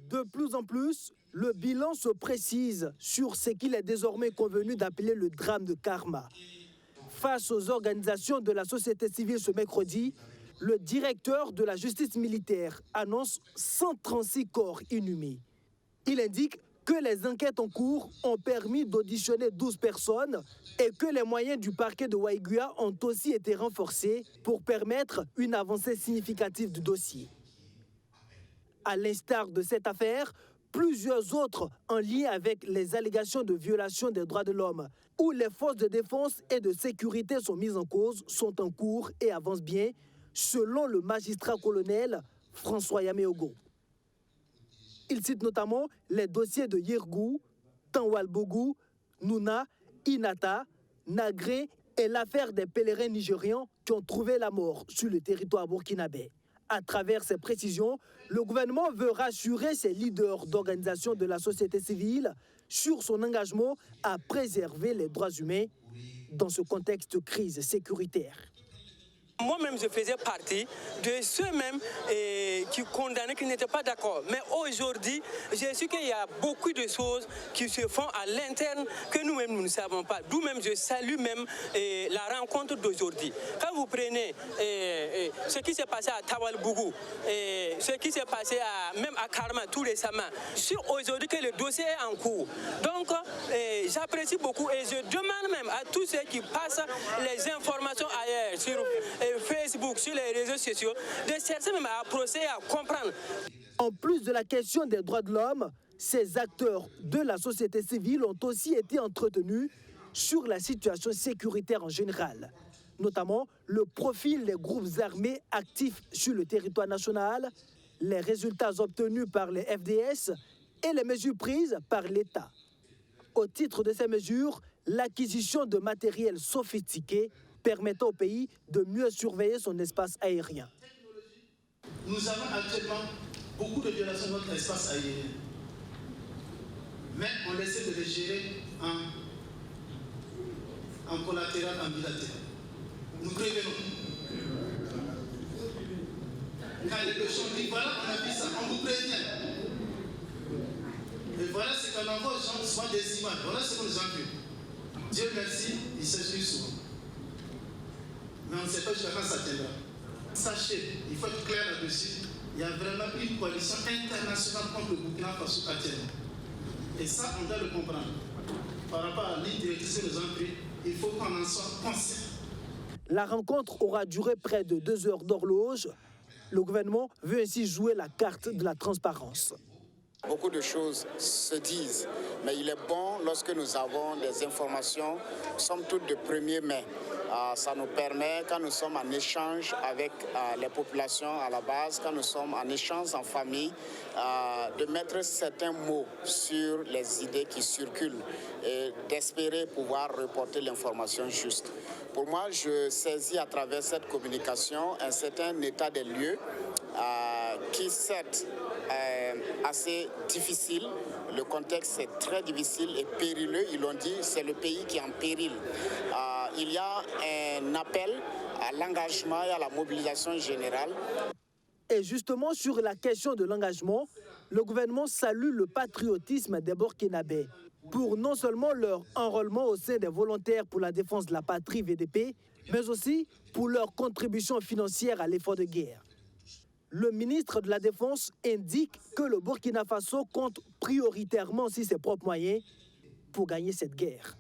De plus en plus, le bilan se précise sur ce qu'il est désormais convenu d'appeler le drame de Karma. Face aux organisations de la société civile ce mercredi, le directeur de la justice militaire annonce 136 corps inhumés. Il indique que les enquêtes en cours ont permis d'auditionner 12 personnes et que les moyens du parquet de Waiguia ont aussi été renforcés pour permettre une avancée significative du dossier. À l'instar de cette affaire, plusieurs autres en lien avec les allégations de violation des droits de l'homme, où les forces de défense et de sécurité sont mises en cause, sont en cours et avancent bien, selon le magistrat-colonel François Yameogo. Il cite notamment les dossiers de Yirgou, Tanwalbougou, Nouna, Inata, Nagré et l'affaire des pèlerins nigérians qui ont trouvé la mort sur le territoire burkinabé. À travers ces précisions, le gouvernement veut rassurer ses leaders d'organisations de la société civile sur son engagement à préserver les droits humains dans ce contexte de crise sécuritaire. Moi-même, je faisais partie de ceux-mêmes qui condamnaient, qui n'étaient pas d'accord. Mais aujourd'hui, j'ai su qu'il y a beaucoup de choses qui se font à l'interne que nous-mêmes, nous ne savons pas. D'où même, je salue même la rencontre d'aujourd'hui. Quand vous prenez ce qui s'est passé à Tawalbougou, ce qui s'est passé même à Karma tout récemment, sur aujourd'hui que le dossier est en cours. Donc, j'apprécie beaucoup et je demande même à tous ceux qui passent les informations ailleurs, sur Facebook, sur les réseaux sociaux, de chercher même à approcher, à comprendre. En plus de la question des droits de l'homme, ces acteurs de la société civile ont aussi été entretenus sur la situation sécuritaire en général, notamment le profil des groupes armés actifs sur le territoire national, les résultats obtenus par les FDS et les mesures prises par l'État. Au titre de ces mesures, l'acquisition de matériel sophistiqué permettant au pays de mieux surveiller son espace aérien. Nous avons actuellement beaucoup de violations de notre espace aérien. Mais on essaie de les gérer en collatéral, en bilatéral. Nous prévenons. Quand les gens disent voilà, on a vu ça, on vous prévient. Et voilà ce qu'on envoie aux gens, souvent des images. Voilà ce qu'on nous envoie. Dieu merci, il s'excuse souvent. Mais on ne sait pas jusqu'à quand ça tiendra. Sachez, il faut être clair là-dessus, il y a vraiment une coalition internationale contre le Burkina Faso actuellement. Et ça, on doit le comprendre. Par rapport à l'île directrice que nous avons pris, il faut qu'on en soit conscient. La rencontre aura duré près de 2 heures d'horloge. Le gouvernement veut ainsi jouer la carte de la transparence. Beaucoup de choses se disent, mais il est bon lorsque nous avons des informations, somme toute de premier mai. Ça nous permet, quand nous sommes en échange avec les populations à la base, quand nous sommes en échange en famille, de mettre certains mots sur les idées qui circulent et d'espérer pouvoir reporter l'information juste. Pour moi, je saisis à travers cette communication un certain état des lieux qui certes est assez difficile. Le contexte est très difficile et périlleux. Ils l'ont dit, c'est le pays qui est en péril. Il y a un appel à l'engagement et à la mobilisation générale. Et justement, sur la question de l'engagement, le gouvernement salue le patriotisme des Burkinabés pour non seulement leur enrôlement au sein des volontaires pour la défense de la patrie VDP, mais aussi pour leur contribution financière à l'effort de guerre. Le ministre de la Défense indique que le Burkina Faso compte prioritairement sur ses propres moyens pour gagner cette guerre.